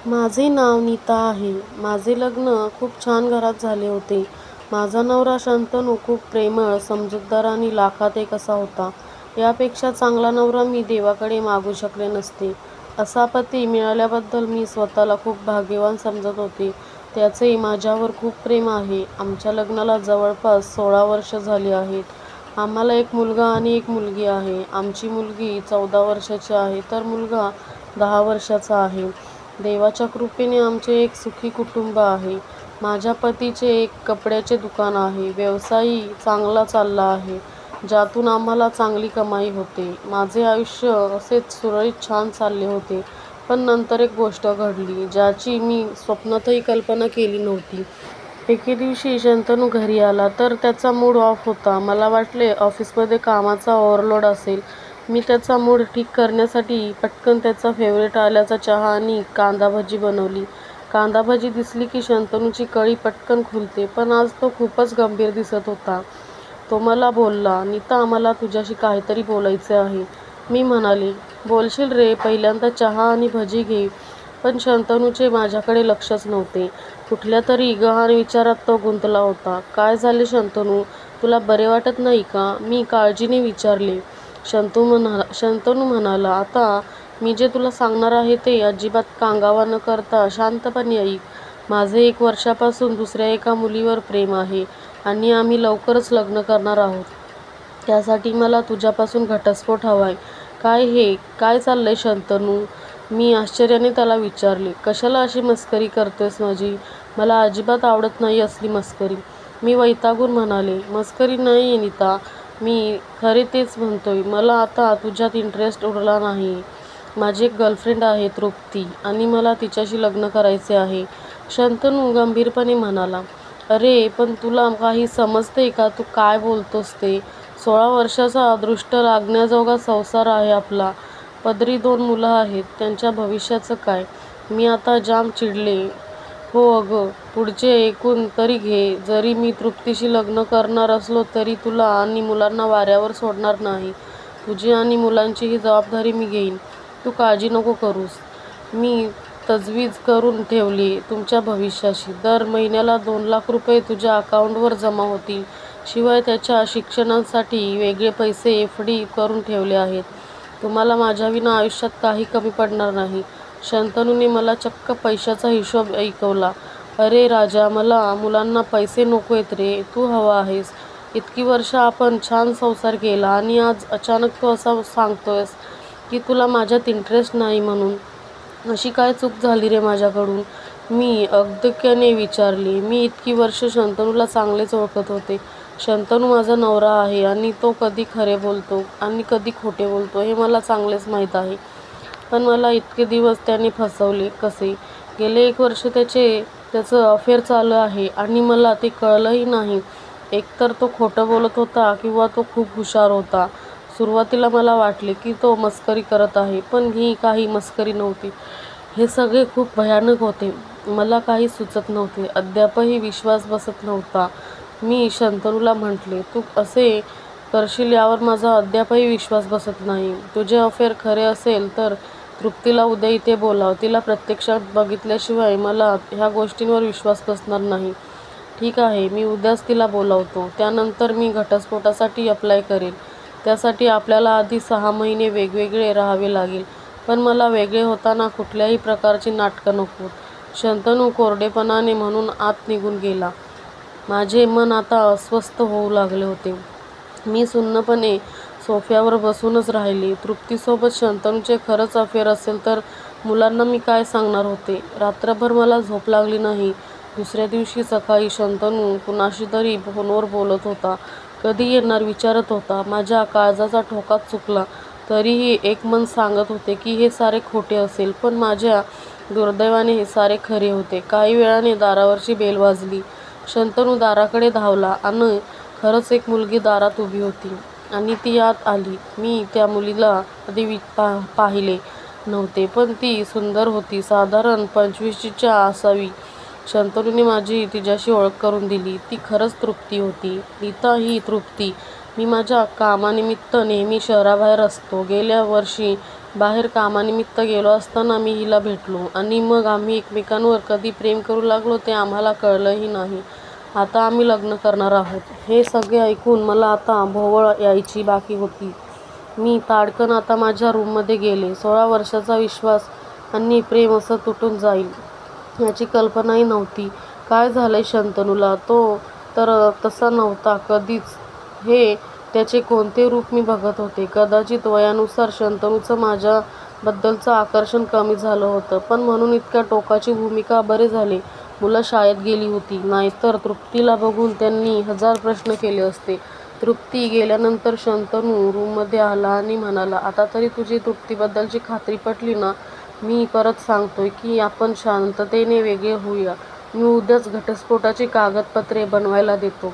माझे नाव नीता आहे. माझे लग्न खूप छान घरात झाले होते. माझा नवरा शंतनू खूप प्रेमळ, समजूतदार आणि लाखात एक असा होता. यापेक्षा चांगला नवरा मी देवाकडे मागू शकले नसते. असा पती मिळाल्याबद्दल मी स्वतःला खूप भाग्यवान समजत होते. त्याचे माझ्यावर खूप प्रेम आहे. आमच्या लग्नाला जवळपास 16 वर्ष झाली आहेत. आम्हाला एक मुलगा आणि एक मुलगी आहे. आमची मुलगी 14 वर्षाची आहे तर मुलगा 10 वर्षाचा आहे. देवाच्या कृपेने आमचे एक सुखी कुटुंब आहे. माझ्या पतीचे एक कपड्याचे दुकान आहे. व्यवसायही चांगला चालला आहे, ज्यातून आम्हाला चांगली कमाई होते. माझे आयुष्य असेच सुरळीत छान चालले होते. पण नंतर एक गोष्ट घडली, ज्याची मी स्वप्नातही कल्पना केली नव्हती. एके दिवशी शंतनू घरी आला तर त्याचा मूड ऑफ होता. मला वाटले ऑफिसमध्ये कामाचा ओव्हरलोड असेल. मी त्याचा मूड ठीक करण्यासाठी पटकन त्याचा फेवरेट आल्याचा चहा आणि कांदाभजी बनवली. कांदाभजी दिसली की शंतनूची कळी पटकन खुलते, पण आज तो खूपच गंभीर दिसत होता. तो मला बोलला, "नीता, मला तुझ्याशी काहीतरी बोलायचे आहे." मी म्हणाले, "बोलशील रे, पहिल्यांदा चहा आणि भजी घे." पण शंतनूचे माझ्याकडे लक्षच नव्हते. कुठल्या तरी गहाण विचारात तो गुंतला होता. "काय झाले शंतनू? तुला बरे वाटत नाही का?" मी काळजीने विचारले. शंतनू म्हणाला, "आता मी जे तुला सांगणार आहे ते अजिबात कांगावा न करता शांतपणे ऐक. माझे 1 वर्षापासून दुसऱ्या एका मुलीवर प्रेम आहे आणि आम्ही लवकरच लग्न करणार आहोत. त्यासाठी मला तुझ्यापासून घटस्फोट हवाय." "काय हे? काय चाललंय शंतनू?" मी आश्चर्याने त्याला विचारले. "कशाला अशी मस्करी करतोयस माझी? मला अजिबात आवडत नाही असली मस्करी." मी वैतागून म्हणाले, "मस्करी नाहीये नीता, मी खरे तेच म्हणतोय. मला आता तुझ्यात इंटरेस्ट उरला नाही. माझी एक गर्लफ्रेंड आहे तृप्ती आणि मला तिच्याशी लग्न करायचे आहे." शंतनू गंभीरपणे म्हणाला, "अरे पण तुला काही समजतंय का तू काय बोलतोस ते? 16 वर्षाचा दृष्ट लागण्याजोगा संसार आहे आपला. पदरी 2 मुलं आहेत. त्यांच्या भविष्याचं काय?" मी आता जाम चिडले. "हो अगं, पुढचे ऐकून तरी घे. जरी मी तृप्तीशी लग्न करणार असलो तरी तुला आणि मुलांना वाऱ्यावर सोडणार नाही. तुझी आणि मुलांची ही जबाबदारी मी घेईन. तू काळजी नको करूस. मी तजवीज करून ठेवलीये तुमच्या भविष्याची. दर महिन्याला 2 लाख रुपये तुझ्या अकाउंटवर जमा होतील. शिवाय त्याच्या शिक्षणासाठी वेगळे पैसे एफ.डी करून ठेवले आहेत. तुम्हाला माझ्याविना आयुष्यात काही कमी पडणार नाही." शंतनूने मला चक्क पैशाचा हिशोब ऐकवला. "अरे राजा, मला मुलांना पैसे नकोयत रे, तू हवा आहेस. इतकी वर्ष आपण छान संसार केला आणि आज अचानक तू असं सांगतोयस की तुला माझ्यात इंटरेस्ट नाही म्हणून. अशी काय चूक झाली रे माझ्याकडून?" मी अगतिकतेने विचारले. मी इतकी वर्ष शंतनूला चांगलेच ओळखत होते. शंतनू माझा नवरा आहे आणि तो कधी खरे बोलतो आणि कधी खोटे बोलतो हे मला चांगलेच माहीत आहे. पण मला इतके दिवस त्याने फसवले कसे? गेले 1 वर्ष त्याचं अफेअर चालू आहे आणि मला ते कळलंही नाही. एकतर तो खोटं बोलत होता किंवा तो खूप हुशार होता. सुरुवातीला मला वाटले की तो मस्करी करत आहे, पण ही काही मस्करी नव्हती. हे सगळे खूप भयानक होते. मला काही सुचत नव्हते. अद्यापही विश्वास बसत नव्हता. मी शंतनूला म्हटले, "तू असे करशील यावर माझा अद्यापही विश्वास बसत नाही. तुझे अफेअर खरे असेल तर तृप्तीला उद्या इथे बोलाव. तिला प्रत्यक्षात बघितल्याशिवाय मला ह्या गोष्टींवर विश्वास बसणार नाही." "ठीक आहे, मी उद्याच तिला बोलावतो. त्यानंतर मी घटस्फोटासाठी अप्लाय करेन. त्यासाठी आपल्याला आधी 6 महिने वेगवेगळे राहावे लागेल. पण मला वेगळे होताना कुठल्याही प्रकारची नाटकं नकोत." शंतनू कोरडेपणाने म्हणून आत निघून गेला. माझे मन आता अस्वस्थ होऊ लागले होते. मी सुन्नपणे सोफ्यावर बसूनच राहिले. तृप्तीसोबत शंतनूचे खरंच अफेअर असेल तर मुलांना मी काय सांगणार होते? रात्रभर मला झोप लागली नाही. दुसऱ्या दिवशी सकाळी शंतनू कुणाशी तरी फोनवर बोलत होता. कधी येणार विचारत होता. माझ्या काळजाचा ठोकाच चुकला. तरीही एक मन सांगत होते की हे सारे खोटे असेल, पण माझ्या दुर्दैवाने हे सारे खरे होते. काही वेळाने दारावरची बेल वाजली. शंतनू दाराकडे धावला आणि खरंच एक मुलगी दारात उभी होती आणि ती आत आली. मी त्या मुलीला कधी पाहिले नव्हते, पण ती सुंदर होती. साधारण 25च्या असावी. शंतनूने माझी तिच्याशी ओळख करून दिली. ती खरंच तृप्ती होती. "नीता, ही तृप्ती. मी माझ्या कामानिमित्त नेहमी शहराबाहेर असतो. गेल्या वर्षी बाहेर कामानिमित्त गेलो असताना मी हिला भेटलो आणि मग आम्ही एकमेकांवर कधी प्रेम करू लागलो ते आम्हाला कळलंही नाही. आता आम्ही लग्न करणार आहोत. हे सगळे ऐकून मला आता भोवळ यायची बाकी होती. मी ताडकन आता माझ्या रूममध्ये गेले. 16 वर्षाचा विश्वास आणि प्रेम असं तुटून जाईल याची कल्पनाही नव्हती. काय झालंय शंतनूला? तो तर तसा नव्हता कधीच. हे त्याचे कोणते रूप मी बघत होते. कदाचित वयानुसार शंतनूचं माझ्याबद्दलचं आकर्षण कमी झालं होतं. पण म्हणून इतक्या टोकाची भूमिका? बरे झाले मुलं शाळेत गेली होती. नाहीतर तृप्तीला बघून त्यांनी 1000 प्रश्न केले असते. तृप्ती गेल्यानंतर शंतनू रूममध्ये आला आणि म्हणाला, आता तरी तुझी तृप्तीबद्दलची खात्री पटली ना? मी परत सांगतोय की आपण शांततेने वेगळे होऊया. मी उद्याच घटस्फोटाची कागदपत्रे बनवायला देतो.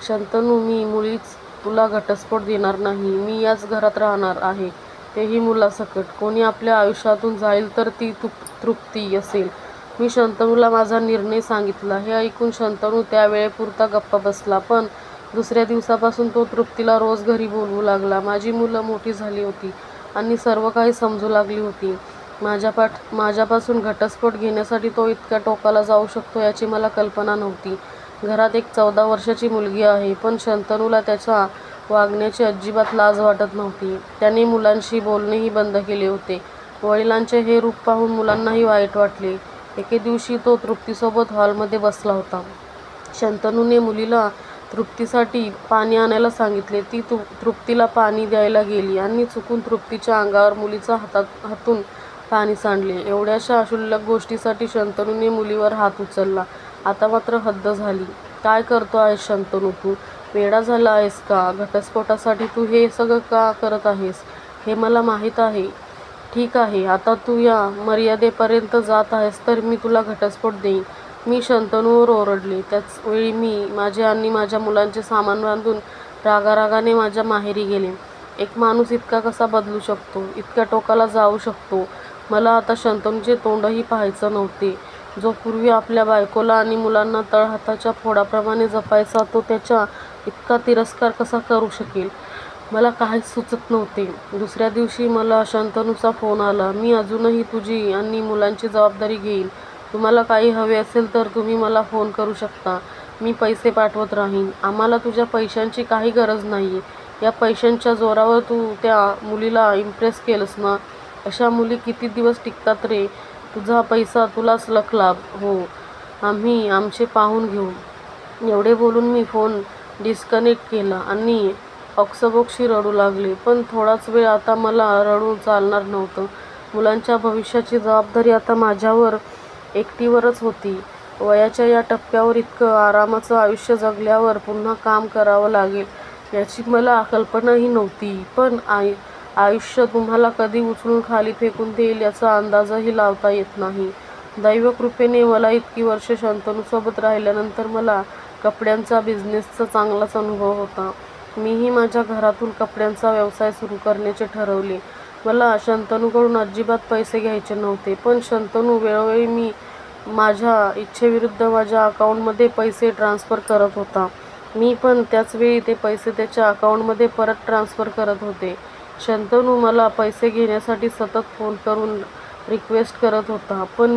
शंतनू, मी मुळीच तुला घटस्फोट देणार नाही. मी याच घरात राहणार आहे, तेही मुलासकट. कोणी आपल्या आयुष्यातून जाईल तर ती तृप्ती असेल. मी शंतनूला माझा निर्णय सांगितला. हे ऐकून शंतनू त्यावेळेपुरता गप्प बसला. पण दुसऱ्या दिवसापासून तो तृप्तीला रोज घरी बोलवू लागला. माझी मुलं मोठी झाली होती आणि सर्व काही समजू लागली होती. माझ्यापासून घटस्फोट घेण्यासाठी तो इतक्या टोकाला जाऊ शकतो याची मला कल्पना नव्हती. घरात एक 14 वर्षाची मुलगी आहे, पण शंतनूला त्याच्या वागण्याची अजिबात लाज वाटत नव्हती. त्याने मुलांशी बोलणेही बंद केले होते. वडिलांचे हे रूप पाहून मुलांनाही वाईट वाटले. एके दिवशी तो तृप्तीसोबत हॉलमध्ये बसला होता. शंतनूने मुलीला तृप्तीसाठी पाणी आणायला सांगितले. ती तृप्तीला पाणी द्यायला गेली आणि चुकून तृप्तीच्या अंगावर मुलीच्या हातून पाणी सांडले. एवढ्याशा क्षुल्लक गोष्टीसाठी शंतनूने मुलीवर हात उचलला. आता मात्र हद्द झाली. काय करतो आहेस शंतनू? तू वेडा झाला आहेस का? घटस्फोटासाठी तू हे सगळं का करत आहेस हे मला माहीत आहे. ठीक आहे, आता तू या मर्यादेपर्यंत जात आहेस तर मी तुला घटस्फोट देईन. मी शंतनूवर ओरडले. त्याचवेळी मी माझे आणि माझ्या मुलांचे सामान बांधून रागारागाने माझ्या माहेरी गेले. एक माणूस इतका कसा बदलू शकतो? इतक्या टोकाला जाऊ शकतो? मला आता शंतनूचे तोंडही पाहायचं नव्हते. जो पूर्वी आपल्या बायकोला आणि मुलांना तळहाताच्या फोडाप्रमाणे जपायचा, तो त्याचा इतका तिरस्कार कसा करू शकेल? मला काहीच सुचत नव्हते. दुसऱ्या दिवशी मला शंतनूचा फोन आला. मी अजूनही तुझी आणि मुलांची जबाबदारी घेईन. तुम्हाला काही हवे असेल तर तुम्ही मला फोन करू शकता. मी पैसे पाठवत राहीन. आम्हाला तुझ्या पैशांची काही गरज नाही. या पैशांच्या जोरावर तू त्या मुलीला इम्प्रेस केलंस ना? अशा मुली किती दिवस टिकतात रे? तुझा पैसा तुलाच लखलाभ. हो, आम्ही आमचे पाहून घेऊ. एवढे बोलून मी फोन डिस्कनेक्ट केला आणि ओक्साबोक्शी रडू लागले. पण थोडाच वेळ आता मला रडून चालणार नव्हतं. मुलांच्या भविष्याची जबाबदारी आता माझ्यावर एकटीवरच होती. वयाच्या या टप्प्यावर इतकं आरामाचं आयुष्य जगल्यावर पुन्हा काम करावं लागेल याची मला कल्पनाही नव्हती. पण आयुष्य तुम्हाला कधी उचलून खाली फेकून देईल याचा अंदाजही लावता येत नाही. दैवकृपेने मला इतकी वर्षे शंतनूसोबत राहिल्यानंतर मला कपड्यांचा बिझनेसचा चांगलाच अनुभव होता. मीही माझ्या घरातून कपड्यांचा व्यवसाय सुरू करण्याचे ठरवले. मला शंतनूकडून अजिबात पैसे घ्यायचे नव्हते. पण शंतनू वेळोवेळी माझ्या इच्छेविरुद्ध माझ्या अकाउंटमध्ये पैसे ट्रान्स्फर करत होता. मी पण त्याच वेळी ते पैसे त्याच्या अकाउंटमध्ये परत ट्रान्स्फर करत होते. शंतनू मला पैसे घेण्यासाठी सतत फोन करून रिक्वेस्ट करत होता. पण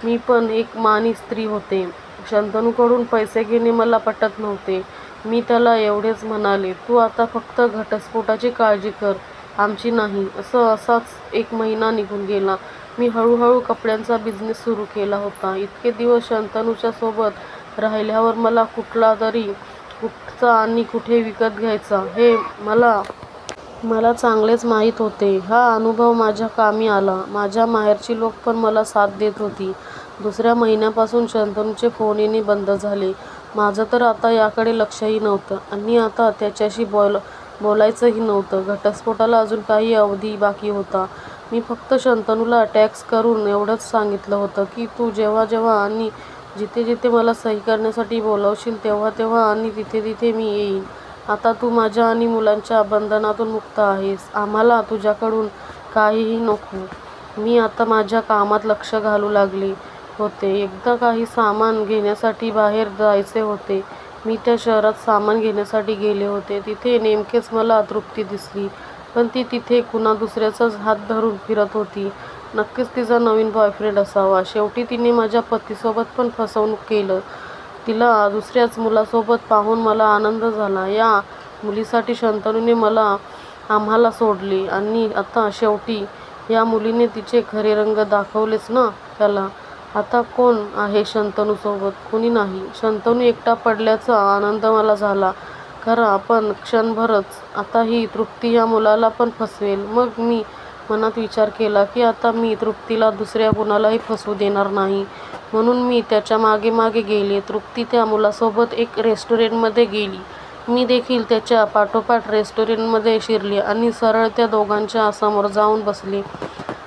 मी पण एक मानी स्त्री होते. शंतनूकडून पैसे घेणे मला पटत नव्हते. मी त्याला एवढेच म्हणाले, तू आता फक्त घटस्फोटाची काळजी कर, आमची नाही. असाच 1 महिना निघून गेला. मी हळूहळू कपड्यांचा बिझनेस सुरू केला होता. इतके दिवस शंतनूच्या सोबत राहिल्यावर मला कुठचा आणि कुठे विकत घ्यायचा हे मला चांगलेच माहीत होते. हा अनुभव माझ्या कामी आला. माझ्या माहेरची लोक पण मला साथ देत होती. दुसऱ्या महिन्यापासून शंतनूचे फोन येणे बंद झाले. माझं तर आता याकडे लक्षही नव्हतं आणि आता त्याच्याशी बोलायचंही नव्हतं. घटस्फोटाला अजून काही अवधी बाकी होता. मी फक्त शंतनूला टेक्स्ट करून एवढंच सांगितलं होतं की तू जेव्हा जेव्हा आणि जिथे जिथे मला सही करण्यासाठी बोलावशील तेव्हा तेव्हा आणि तिथे तिथे मी येईन. आता तू माझ्या आणि मुलांच्या बंधनातून मुक्त आहेस. आम्हाला तुझ्याकडून काहीही नको. मी आता माझ्या कामात लक्ष घालू लागले होते. एकदा काही सामान घेण्यासाठी बाहेर जायचे होते. मी त्या शहरात सामान घेण्यासाठी गेले होते. तिथे नेमकेच मला तृप्ती दिसली. पण ती तिथे कुणा दुसऱ्याचाच हात धरून फिरत होती. नक्कीच तिचा नवीन बॉयफ्रेंड असावा. शेवटी तिने माझ्या पतीसोबत पण फसवणूक केलं. तिला दुसऱ्याच मुलासोबत पाहून मला आनंद झाला. या मुलीसाठी शंतनूने आम्हाला सोडले आणि आता शेवटी या मुलीने तिचे खरे रंग दाखवलेच ना त्याला. आता कोण आहे शंतनूसोबत? कुणी नाही. शंतनू एकटा पडल्याचा आनंद मला झाला खरा, पण क्षणभरच. आता ही तृप्ती या मुलाला पण फसवेल. मग मी मनात विचार केला की आता मी तृप्तीला दुसऱ्या कुणालाही फसवू देणार नाही. म्हणून मी त्याच्या मागे मागे गेले. तृप्ती त्या मुलासोबत एक रेस्टॉरंटमध्ये गेली. मी देखील त्याच्या पाठोपाठ रेस्टॉरंटमध्ये शिरले आणि सरळ त्या दोघांच्या समोर जाऊन बसले.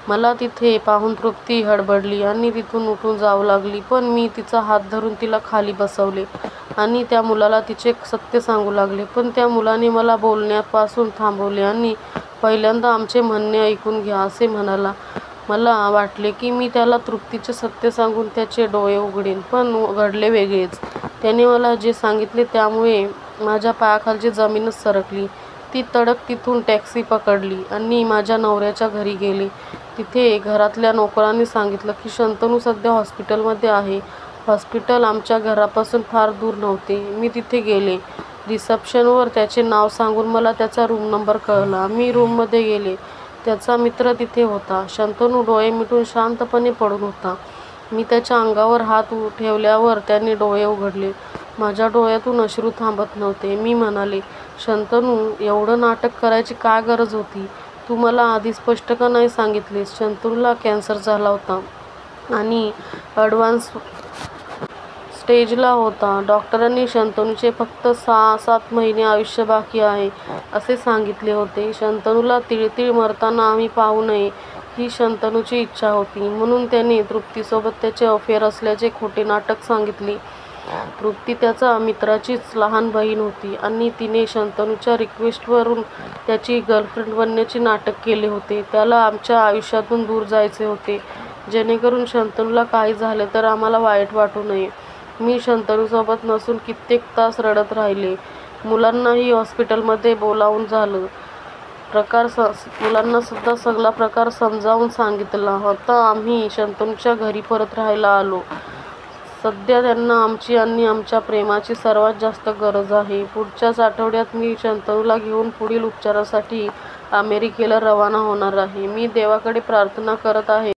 मला तिथे पाहून तृप्ती हडबडली आणि तिथून उठून जाऊ लागली. पण मी तिचा हात धरून तिला खाली बसवले आणि त्या मुलाला तिचे सत्य सांगू लागले. पण त्या मुलाने मला बोलण्यापासून थांबवले आणि पहिल्यांदा आमचे म्हणणे ऐकून घ्या असे म्हणाला. मला वाटले की मी त्याला तृप्तीचे सत्य सांगून त्याचे डोळे उघडेन, पण घडले वेगळेच. त्याने मला जे सांगितले त्यामुळे माझ्या पायाखालची जमीनच सरकली. ती तडक तिथून टॅक्सी पकडली आणि माझ्या नवऱ्याच्या घरी गेले. तिथे घरातल्या नोकरांनी सांगितलं की शंतनू सध्या हॉस्पिटलमध्ये आहे. हॉस्पिटल आमच्या घरापासून फार दूर नव्हते. मी तिथे गेले. रिसेप्शनवर त्याचे नाव सांगून मला त्याचा रूम नंबर कळला. मी रूममध्ये गेले. त्याचा मित्र तिथे होता. शंतनू डोळे मिटून शांतपणे पडून होता. मी त्याच्या अंगावर हात ठेवल्यावर त्याने डोळे उघडले. माझ्या डोळ्यातून अश्रू थांबत नव्हते. मी म्हणाले, शंतनू, एवढं नाटक करायची काय गरज होती? तू मला आधी स्पष्ट का नाही सांगितलेस? शंतनूला कॅन्सर झाला होता आणि ॲडव्हान्स स्टेजला होता. डॉक्टरांनी शंतनूचे फक्त 6-7 महिने आयुष्य बाकी आहे असे सांगितले होते. शंतनूला तिळतिळ मरताना आम्ही पाहू नये ही शंतनूची इच्छा होती. म्हणून त्याने तृप्तीसोबत त्याचे अफेअर असल्याचे खोटे नाटक सांगितले. तृप्ती त्याच्या मित्राचीच लहान बहीण होती आणि तिने शंतनूच्या रिक्वेस्टवरून त्याची गर्लफ्रेंड बनण्याचे नाटक केले होते. त्याला आमच्या आयुष्यातून दूर जायचे होते, जेणेकरून शंतनूला काही झाले तर आम्हाला वाईट वाटू नये. मी शंतनूसोबत नसून कित्येक तास रडत राहिले. मुलांनाही हॉस्पिटलमध्ये बोलावून मुलांना सुद्धा सगळा प्रकार समजावून सांगितला. आता आम्ही शंतनूच्या घरी परत राहायला आलो. सध्या त्यांना आमची आणि आमच्या प्रेमाची सर्वात जास्त गरज आहे. पुढच्याच आठवड्यात मी शंतनूला घेऊन पुढील उपचारासाठी अमेरिकेला रवाना होणार आहे. मी देवाकडे प्रार्थना करत आहे